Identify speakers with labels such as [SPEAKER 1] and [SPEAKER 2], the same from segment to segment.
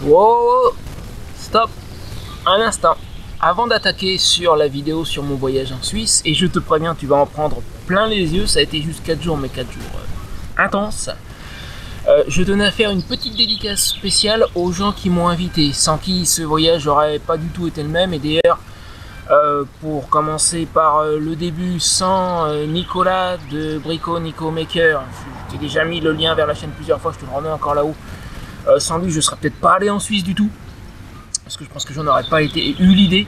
[SPEAKER 1] Wow, stop, un instant. Avant d'attaquer sur la vidéo sur mon voyage en Suisse, et je te préviens, tu vas en prendre plein les yeux, ça a été juste 4 jours, mais 4 jours intenses. Je tenais à faire une petite dédicace spéciale aux gens qui m'ont invité, sans qui ce voyage n'aurait pas du tout été le même. Et d'ailleurs, pour commencer par le début, sans Nicolas de Brico Nico Maker, je t'ai déjà mis le lien vers la chaîne plusieurs fois, je te le remets encore là-haut. Sans lui, je ne serais peut-être pas allé en Suisse du tout, parce que je pense que j'en aurais pas eu l'idée.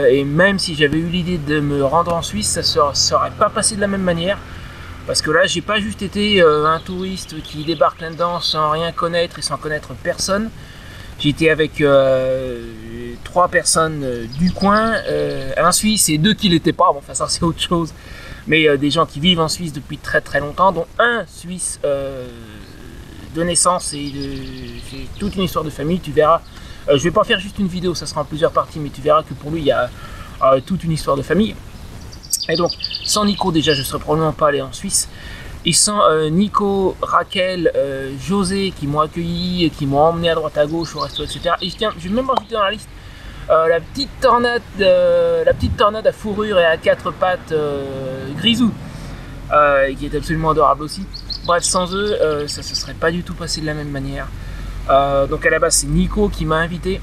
[SPEAKER 1] Et même si j'avais eu l'idée de me rendre en Suisse, ça ne serait pas passé de la même manière. Parce que là, j'ai pas juste été un touriste qui débarque là-dedans sans rien connaître et sans connaître personne. J'étais avec 3 personnes du coin, un Suisse et 2 qui l'étaient pas. Bon, enfin ça c'est autre chose. Mais des gens qui vivent en Suisse depuis très très longtemps, dont un Suisse de naissance et c'est toute une histoire de famille. Tu verras. Je vais pas faire juste une vidéo, ça sera en plusieurs parties, mais tu verras que pour lui il y a toute une histoire de famille. Et donc, sans Nico, déjà, je ne serais probablement pas allé en Suisse. Et sans Nico, Raquel, José, qui m'ont accueilli, qui m'ont emmené à droite à gauche au resto, etc. Et tiens, je vais même rajouter dans la liste la petite tornade à fourrure et à 4 pattes grisou, qui est absolument adorable aussi. Bref, sans eux, ça ne se serait pas du tout passé de la même manière. Donc à la base, c'est Nico qui m'a invité.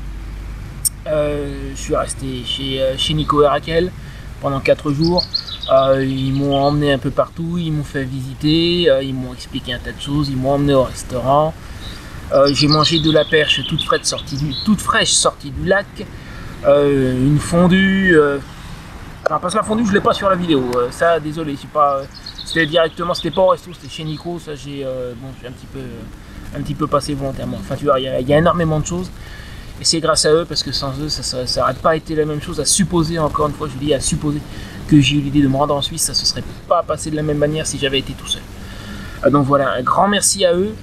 [SPEAKER 1] Je suis resté chez Nico et Raquel pendant 4 jours. Ils m'ont emmené un peu partout, ils m'ont fait visiter, ils m'ont expliqué un tas de choses, ils m'ont emmené au restaurant. J'ai mangé de la perche toute fraîche sortie du lac, une fondue. Enfin, parce que la fondue, je l'ai pas sur la vidéo. Ça, désolé, c'était directement, c'était pas au resto, c'était chez Nico. Ça, j'ai un petit peu passé volontairement. Enfin, tu vois, il y a énormément de choses. Et c'est grâce à eux, parce que sans eux, ça n'aurait pas été la même chose. À supposer, encore une fois, je dis à supposer que j'ai eu l'idée de me rendre en Suisse, ça ne se serait pas passé de la même manière si j'avais été tout seul. Donc voilà, un grand merci à eux.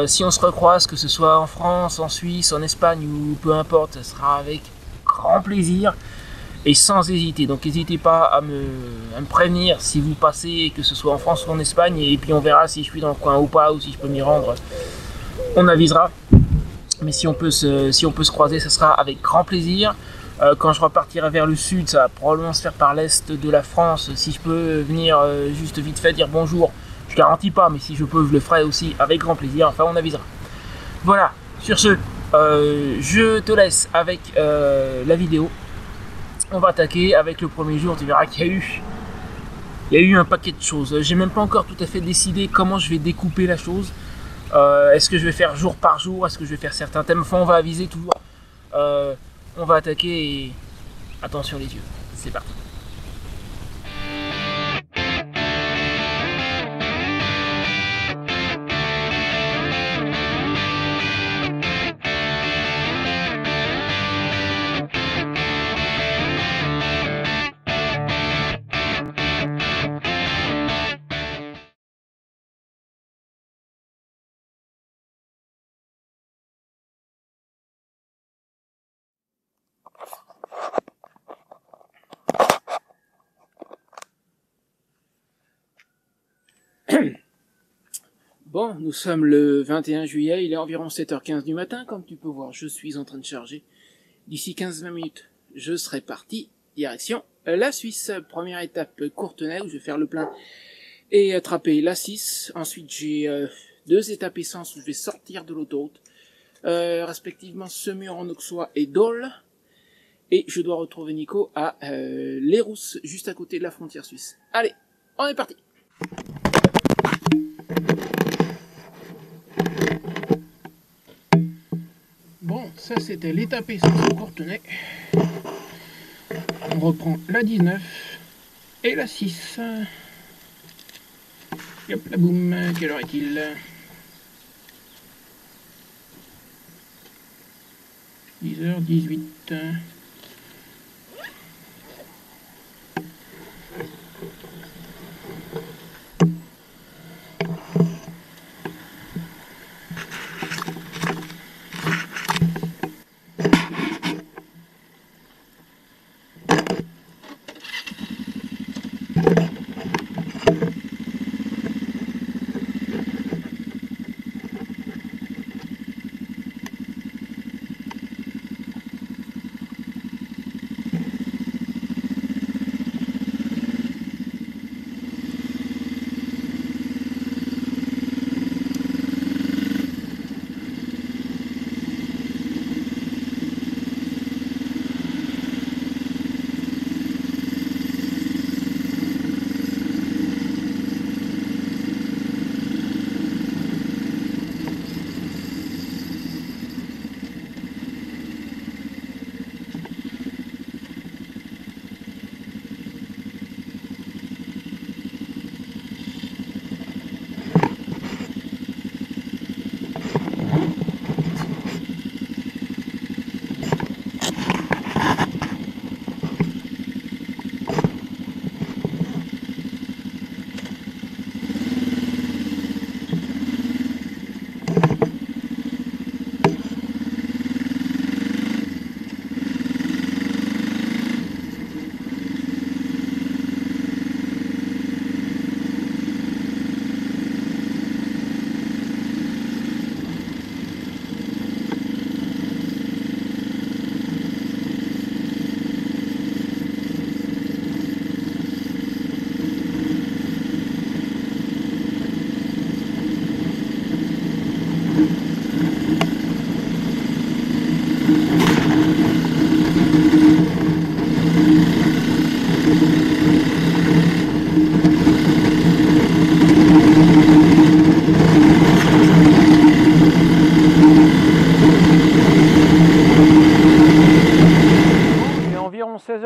[SPEAKER 1] Si on se recroise, que ce soit en France, en Suisse, en Espagne ou peu importe, ça sera avec grand plaisir et sans hésiter. Donc n'hésitez pas à me prévenir si vous passez, que ce soit en France ou en Espagne, et puis on verra si je suis dans le coin ou pas, ou si je peux m'y rendre. On avisera. Mais si on peut se croiser, ça sera avec grand plaisir. Quand je repartirai vers le sud, ça va probablement se faire par l'est de la France. Si je peux venir juste vite fait dire bonjour, je garantis pas, mais si je peux, je le ferai aussi avec grand plaisir. Enfin, on avisera. Voilà, sur ce, je te laisse avec la vidéo. On va attaquer avec le premier jour. Tu verras qu'il y a eu un paquet de choses. J'ai même pas encore tout à fait décidé comment je vais découper la chose. Est-ce que je vais faire jour par jour? Est-ce que je vais faire certains thèmes? Enfin, on va aviser toujours. On va attaquer et attention les yeux. C'est parti. Bon, nous sommes le 21 juillet, il est environ 7h15 du matin, comme tu peux voir, je suis en train de charger. D'ici 15-20 minutes, je serai parti, direction la Suisse. Première étape, Courtenay, où je vais faire le plein et attraper la 6. Ensuite, j'ai 2 étapes essence où je vais sortir de l'autoroute, respectivement Semur en Auxois et Dole. Et je dois retrouver Nico à Les Rousses, juste à côté de la frontière suisse. Allez, on est parti! Bon, ça c'était l'étape essence de Courtenay. On reprend la 19 et la 6. Hop la boum, quelle heure est-il? 10h18.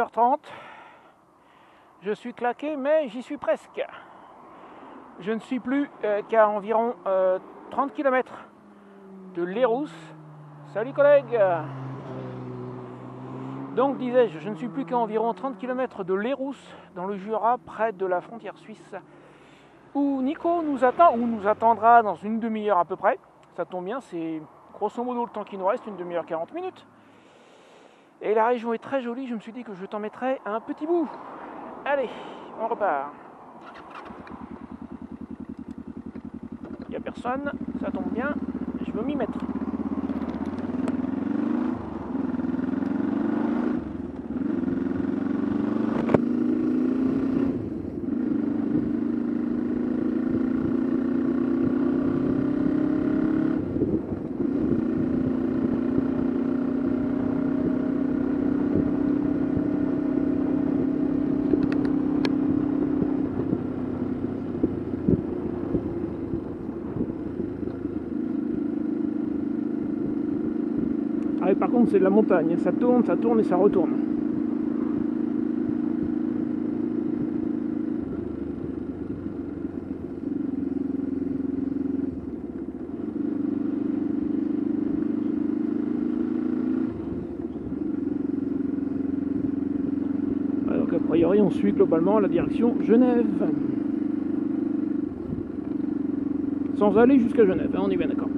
[SPEAKER 1] 22h30. Je suis claqué, mais j'y suis presque. Je ne suis plus qu'à environ 30 km de Lérousse. Salut collègues! Donc disais-je, je ne suis plus qu'à environ 30 km de Lérousse, dans le Jura, près de la frontière suisse, où Nico nous attend, ou nous attendra dans une demi-heure à peu près. Ça tombe bien, c'est grosso modo le temps qui nous reste, une demi-heure 40 minutes. Et la région est très jolie, je me suis dit que je t'en mettrais un petit bout. Allez, on repart. Il n'y a personne, ça tombe bien, je veux m'y mettre. Ah, par contre, c'est de la montagne, ça tourne et ça retourne. Donc, a priori, on suit globalement la direction Genève. Sans aller jusqu'à Genève, hein, on est bien d'accord.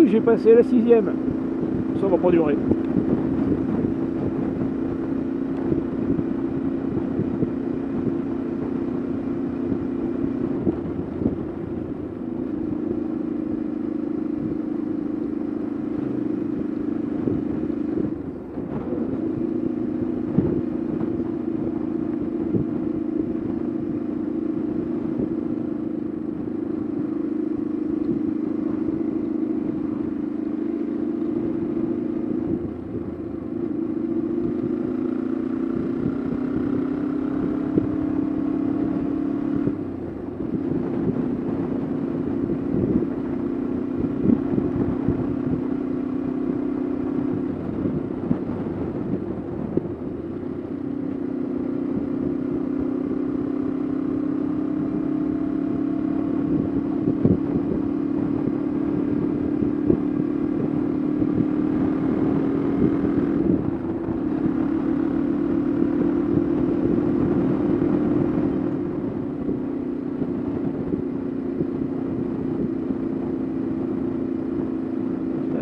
[SPEAKER 1] J'ai passé la 6e. Ça va pas durer.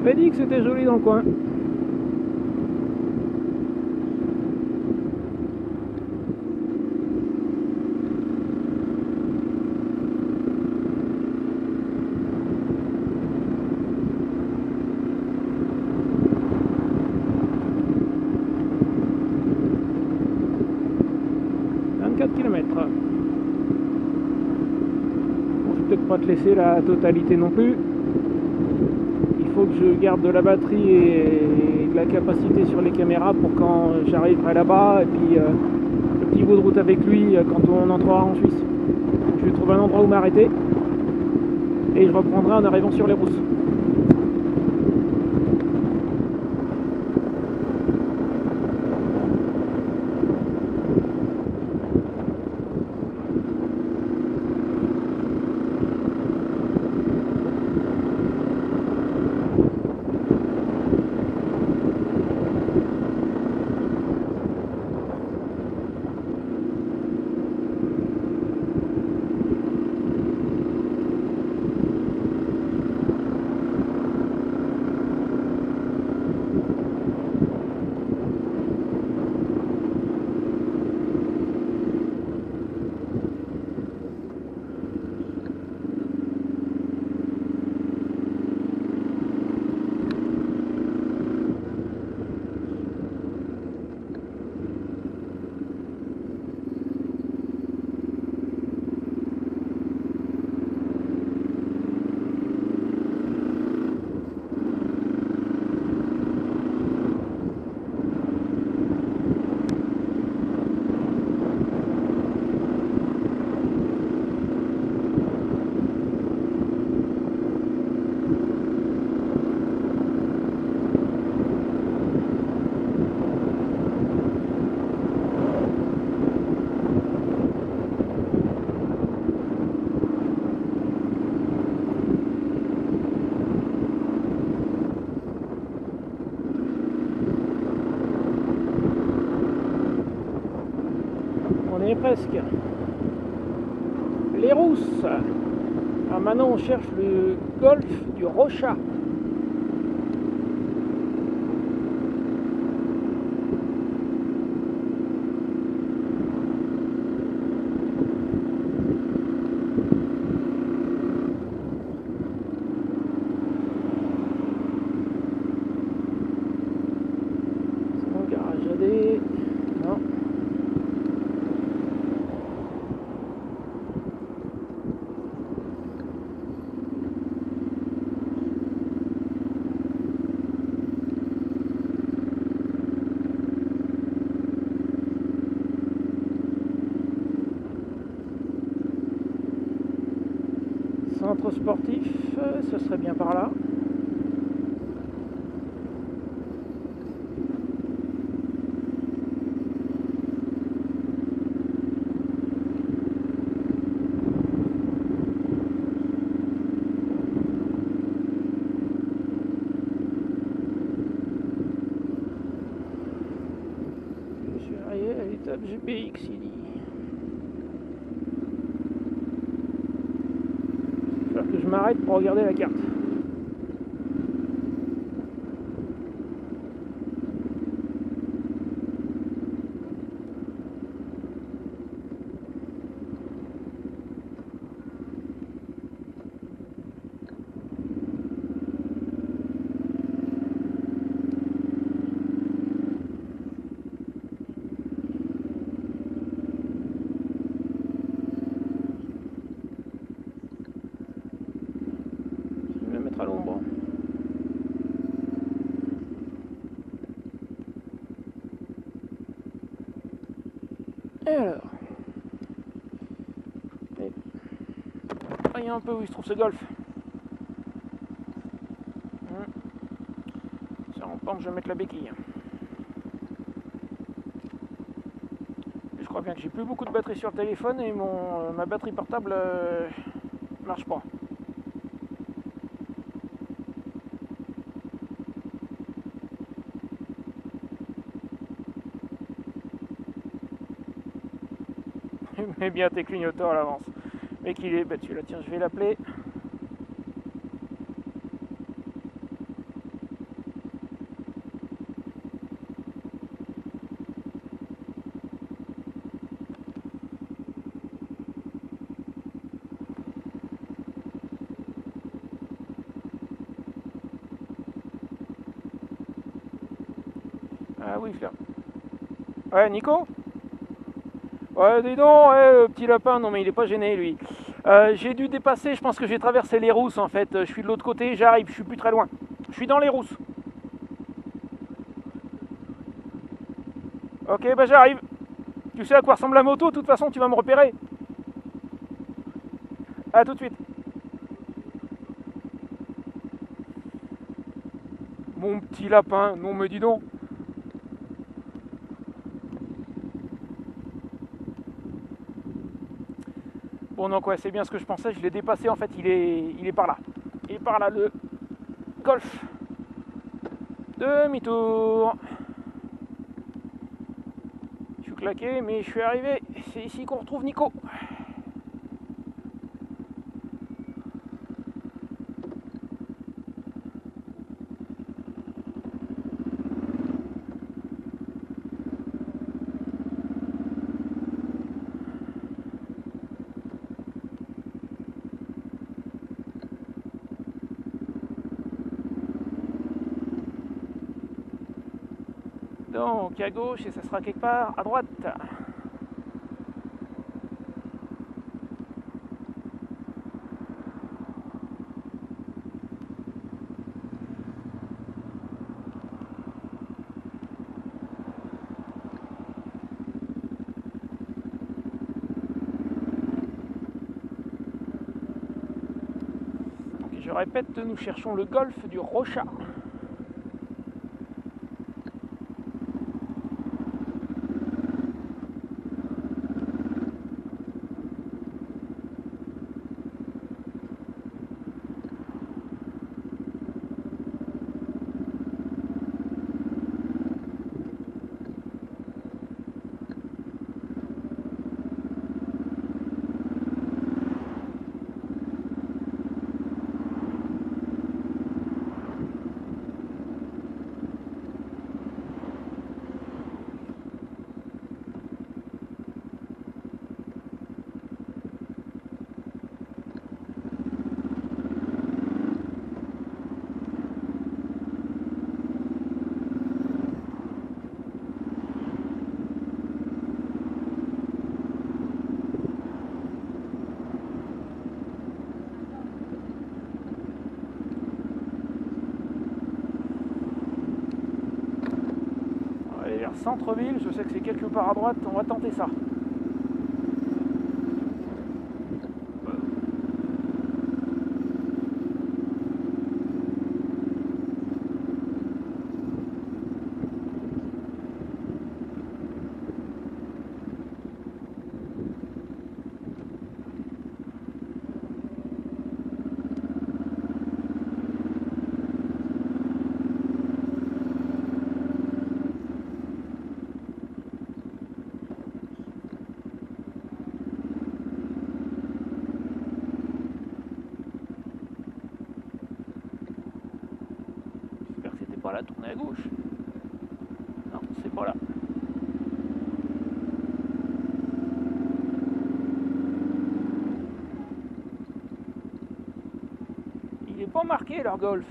[SPEAKER 1] J'avais dit que c'était joli dans le coin. pas te laisser la totalité non plus. Il faut que je garde de la batterie et de la capacité sur les caméras pour quand j'arriverai là-bas, et puis le petit bout de route avec lui quand on entrera en Suisse. Je vais trouver un endroit où m'arrêter et je reprendrai en arrivant sur les rousses. Presque. Les Rousses. Alors maintenant on cherche le golfe du Rochat. C'est mon garage AD. Non. Centre sportif, ce serait bien par là. Je suis arrivé à l'étape GPX, il dit. Que je m'arrête pour regarder la carte. À l'ombre. Et alors, voyons un peu où il se trouve ce golfe. Ça rend pas que je vais mettre la béquille. Je crois bien que j'ai plus beaucoup de batterie sur le téléphone et ma batterie portable marche pas. Mets bien tes clignotants à l'avance. Mais qu'il est battu là, tiens, je vais l'appeler. Ah oui, frère. Ouais, Nico? Ouais, dis donc, ouais, le petit lapin, non mais il est pas gêné lui.
[SPEAKER 2] J'ai dû dépasser, je pense que j'ai traversé les rousses en fait. Je suis de l'autre côté, j'arrive, je suis plus très loin. Je suis dans les rousses. Ok, bah j'arrive. Tu sais à quoi ressemble la moto, de toute façon tu vas me repérer. A tout de suite. Mon petit lapin, non me dis donc. Bon donc ouais, c'est bien ce que je pensais, je l'ai dépassé en fait, il est par là. Il est par là le golf. Demi-tour. Je suis claqué mais je suis arrivé, c'est ici qu'on retrouve Nico. Donc à gauche et ça sera quelque part à droite. Donc je répète, nous cherchons le golfe du Rochat. On va aller vers centre-ville, je sais que c'est quelque part à droite, on va tenter ça. J'espère que c'était pas là, tourner à gauche. Non, c'est pas là. Il est pas marqué leur golf.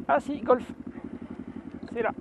[SPEAKER 2] Ah si, golf. C'est là.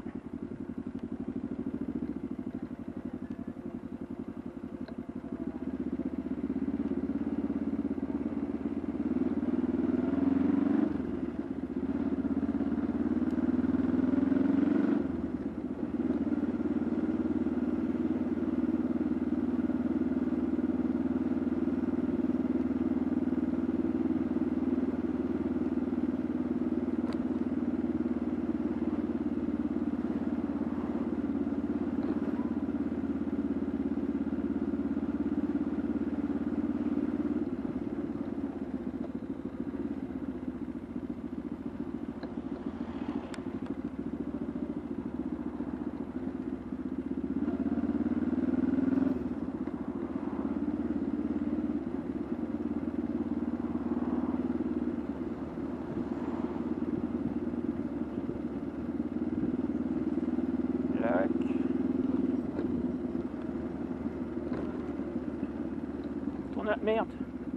[SPEAKER 2] Merde,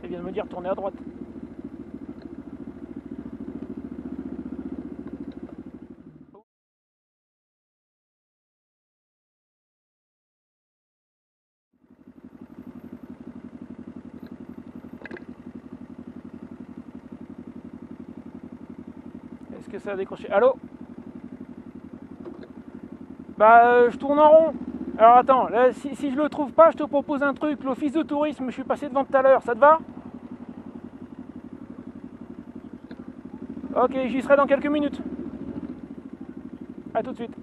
[SPEAKER 2] elle vient de me dire tourner à droite. Est-ce que ça a décroché? Allô? Bah, je tourne en rond. Alors attends, là, si je le trouve pas, je te propose un truc. L'office de tourisme, je suis passé devant tout à l'heure, ça te va? Ok, j'y serai dans quelques minutes. A tout de suite.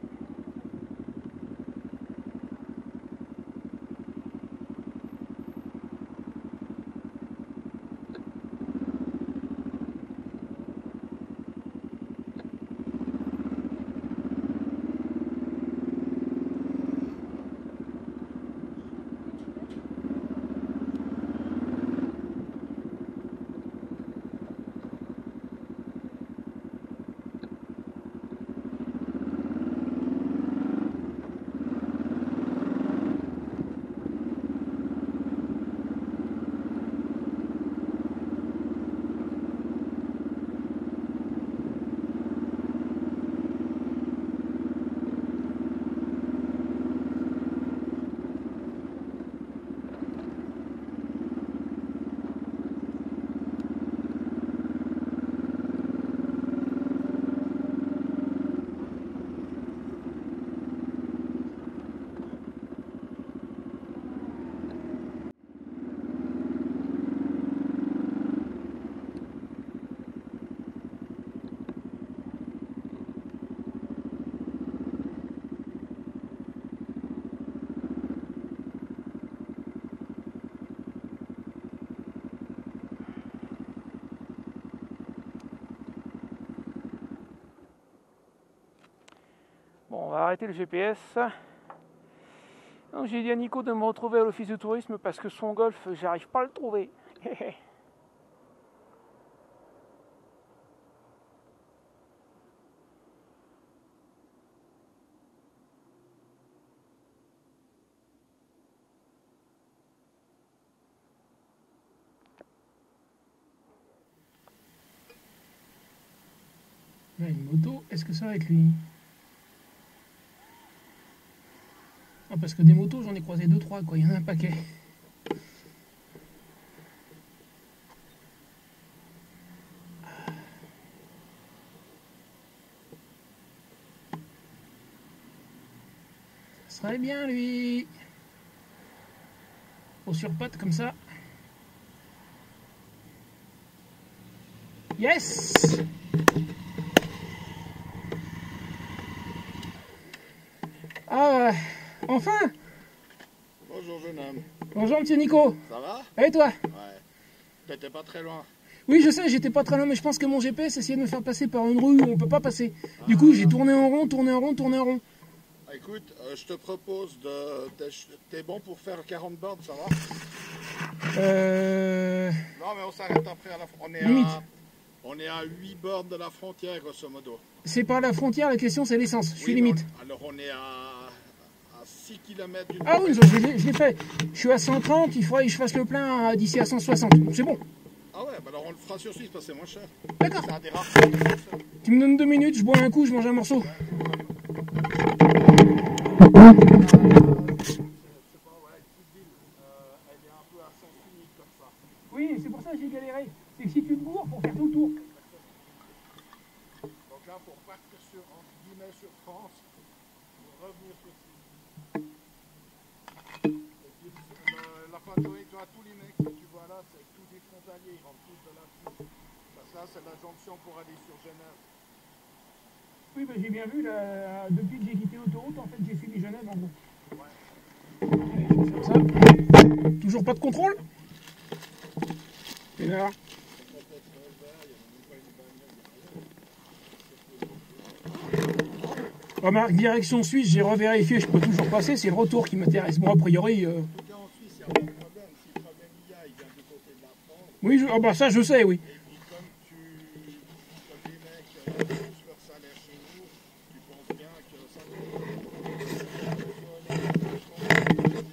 [SPEAKER 2] Bon, on va arrêter le GPS. Donc j'ai dit à Nico de me retrouver à l'office de tourisme parce que son Golf, j'arrive pas à le trouver.
[SPEAKER 1] Là, une moto, est-ce que ça va être lui? Ah, parce que des motos, j'en ai croisé 2-3, quoi. Il y en a un paquet. Ça serait bien, lui. Au sur-pattes, comme ça. Yes! Ah, enfin!
[SPEAKER 3] Bonjour jeune homme.
[SPEAKER 1] Bonjour monsieur Nico.
[SPEAKER 3] Ça va?
[SPEAKER 1] Et toi?
[SPEAKER 3] Ouais. T'étais pas très loin.
[SPEAKER 1] Oui, je sais, j'étais pas très loin, mais je pense que mon GPS essayait de me faire passer par une rue où on peut pas passer. Du coup, j'ai tourné en rond, tourné en rond, tourné en rond.
[SPEAKER 3] Écoute, je te propose de... T'es bon pour faire 40 bornes, ça va? Non, mais on s'arrête après à la...
[SPEAKER 1] Limite.
[SPEAKER 3] On est à 8 bornes de la frontière, grosso modo.
[SPEAKER 1] C'est pas la frontière, la question c'est l'essence. Je suis
[SPEAKER 3] Oui,
[SPEAKER 1] limite.
[SPEAKER 3] Alors on est à 6 km d'une...
[SPEAKER 1] Ah oui, je l'ai fait. Je suis à 130, il faudrait que je fasse le plein d'ici à 160. C'est bon.
[SPEAKER 3] Ah ouais, bah alors on le fera sur Suisse parce que c'est moins cher.
[SPEAKER 1] D'accord.
[SPEAKER 3] C'est un des rares.
[SPEAKER 1] Tu me donnes 2 minutes, je bois un coup, je mange un morceau. Oui, c'est pour ça que j'ai galéré. C'est que si tu te bourres, pour faire tout le tour.
[SPEAKER 3] Donc là, pour partir sur, entre guillemets, sur France, pour revenir sur Suisse. La fin de journée, tu as tous les mecs que tu vois là, c'est tous des frontaliers, ils rentrent tous de la Suisse. Parce que là, c'est la jonction pour aller sur Genève.
[SPEAKER 1] Oui, bah, j'ai bien vu, là, depuis que j'ai quitté l'autoroute, en fait, j'ai suivi Genève en gros.
[SPEAKER 3] Ouais.
[SPEAKER 1] Allez, je fais comme ça. Toujours pas de contrôle? Et là. Remarque, direction Suisse, j'ai revérifié, je peux toujours passer, c'est le retour qui m'intéresse. Bon, a priori.
[SPEAKER 3] En tout cas, en Suisse, il n'y a pas de problème. Si le problème il y a, il vient du côté de la France.
[SPEAKER 1] Oui, ah bah ça je sais, oui.
[SPEAKER 3] Et puis, comme les mecs tous leur salaire chez nous, tu penses bien que ça va être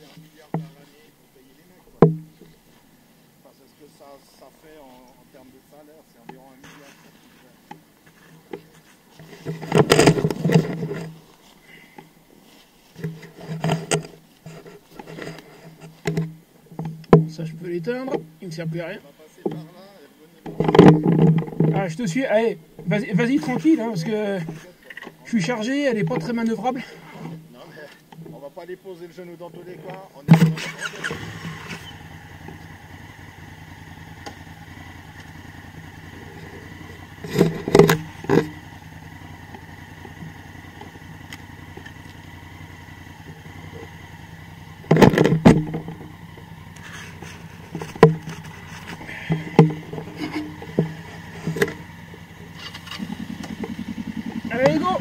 [SPEAKER 3] un milliard par année pour payer les mecs, quoi. Parce que ce que ça fait en termes de salaire, c'est environ 1 milliard.
[SPEAKER 1] Ça je peux l'éteindre, il ne sert plus à rien.
[SPEAKER 3] On va passer par là et revenir.
[SPEAKER 1] Ah, je te suis, allez,
[SPEAKER 2] Vas-y tranquille, hein, parce que je suis chargé, elle est pas très manœuvrable.
[SPEAKER 3] Non mais on va pas aller poser le genou dans tous les coins. On est...
[SPEAKER 2] Allez, go!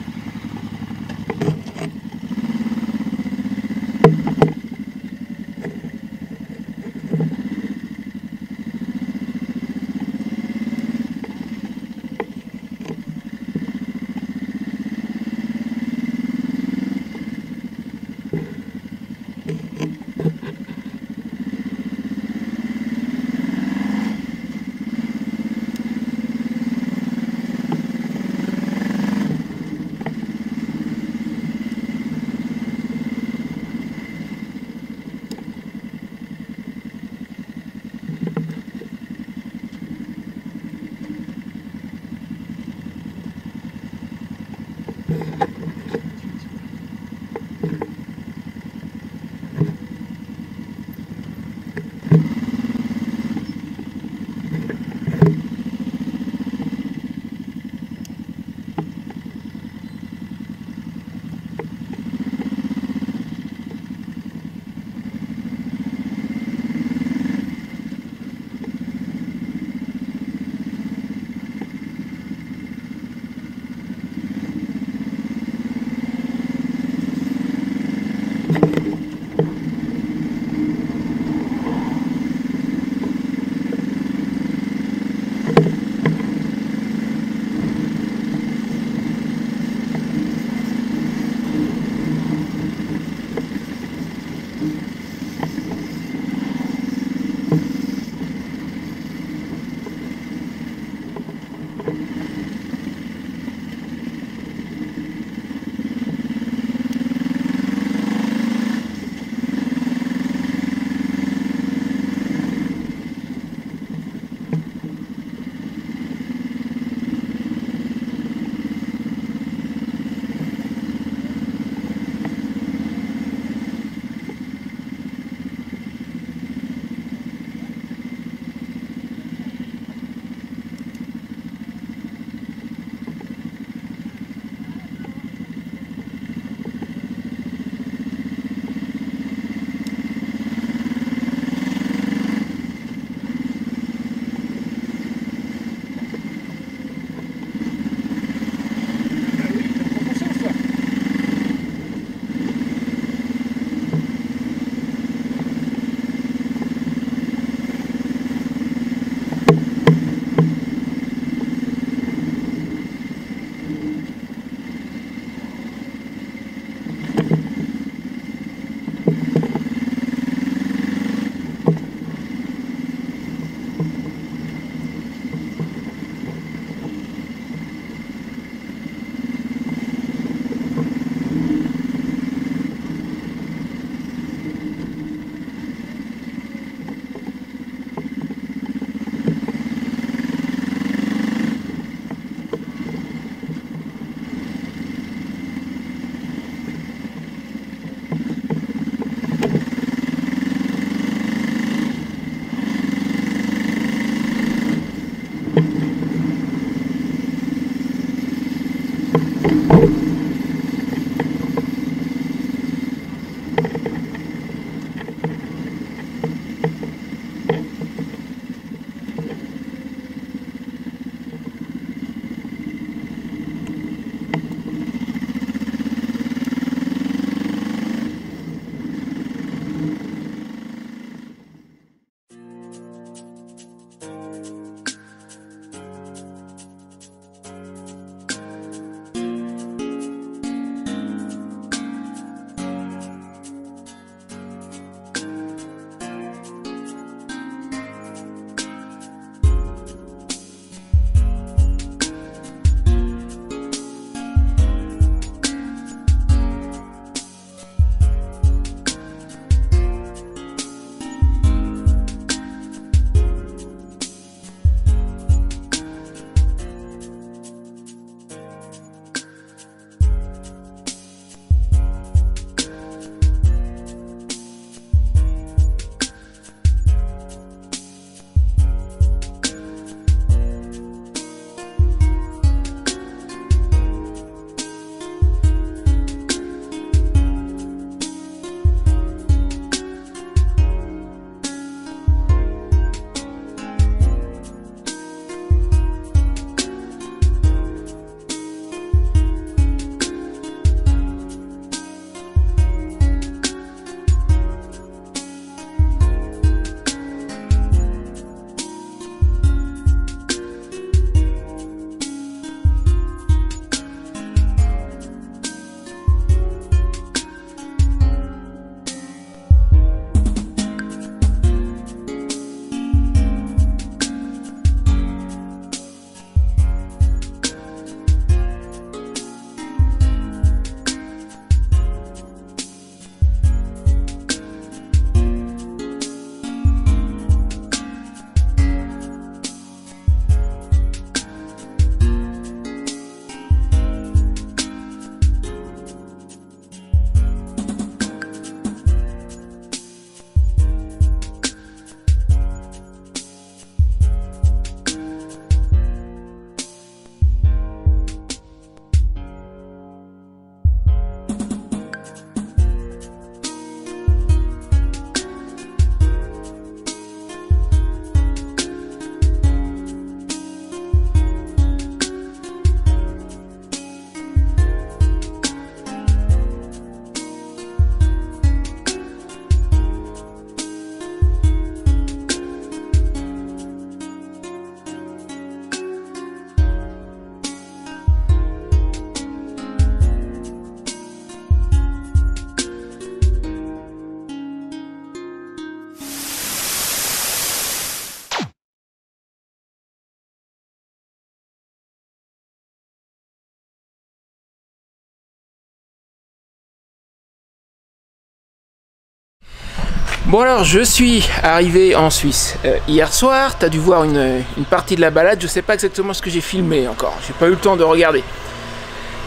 [SPEAKER 1] Bon alors, je suis arrivé en Suisse hier soir. Tu as dû voir une partie de la balade. Je sais pas exactement ce que j'ai filmé encore. J'ai pas eu le temps de regarder.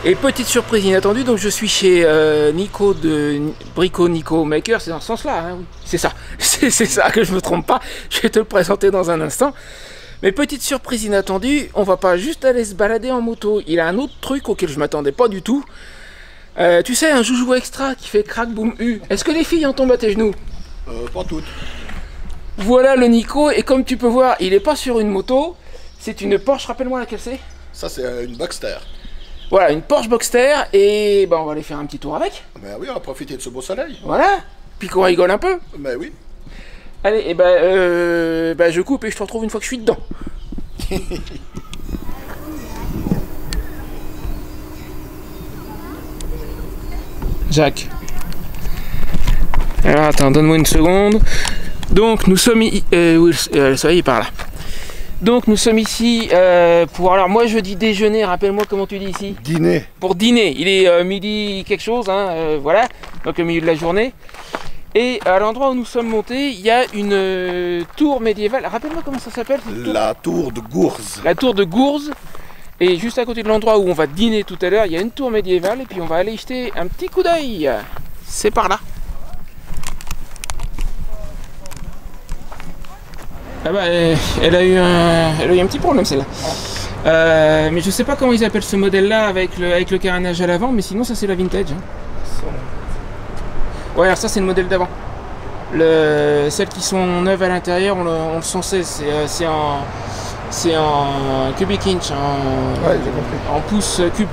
[SPEAKER 1] Et petite surprise inattendue, donc je suis chez Nico de Brico Nico Maker. C'est dans ce sens-là, hein, oui. C'est ça. C'est ça, que je me trompe pas. Je vais te le présenter dans un instant. Mais petite surprise inattendue, on va pas juste aller se balader en moto. Il a un autre truc auquel je m'attendais pas du tout. Tu sais, un joujou extra qui fait crack boom U. Est-ce que les filles en tombent à tes genoux?
[SPEAKER 3] Pas toutes.
[SPEAKER 1] Voilà le Nico, et comme tu peux voir, il est pas sur une moto. C'est une Porsche, rappelle-moi laquelle c'est.
[SPEAKER 3] Ça, c'est une Boxster.
[SPEAKER 1] Voilà, une Porsche Boxster, et ben on va aller faire un petit tour avec.
[SPEAKER 3] Ben oui, on va profiter de ce beau soleil.
[SPEAKER 1] Voilà, puis qu'on rigole un peu.
[SPEAKER 3] Ben oui.
[SPEAKER 1] Allez, et je coupe et je te retrouve une fois que je suis dedans. Jacques. Alors attends, donne-moi une seconde. Donc nous sommes le soleil est par là. Donc nous sommes ici pour, alors moi je dis déjeuner, rappelle-moi comment tu dis ici.
[SPEAKER 3] Dîner.
[SPEAKER 1] Pour dîner, il est midi quelque chose, hein, voilà, donc au milieu de la journée. Et à l'endroit où nous sommes montés, il y a une tour médiévale. Rappelle-moi comment ça s'appelle cette tour.
[SPEAKER 3] La tour de Gourze.
[SPEAKER 1] La tour de Gourze. Et juste à côté de l'endroit où on va dîner tout à l'heure, il y a une tour médiévale. Et puis on va aller y jeter un petit coup d'œil. C'est par là. Ah bah, elle a eu un petit problème celle-là. Mais je sais pas comment ils appellent ce modèle-là avec le carénage à l'avant, mais sinon ça c'est la vintage. Hein. Ouais, alors ça c'est le modèle d'avant. Celles qui sont neuves à l'intérieur, on le sent, c'est en cubic inch,
[SPEAKER 3] Ouais, j'ai compris.
[SPEAKER 1] en pouces cubes.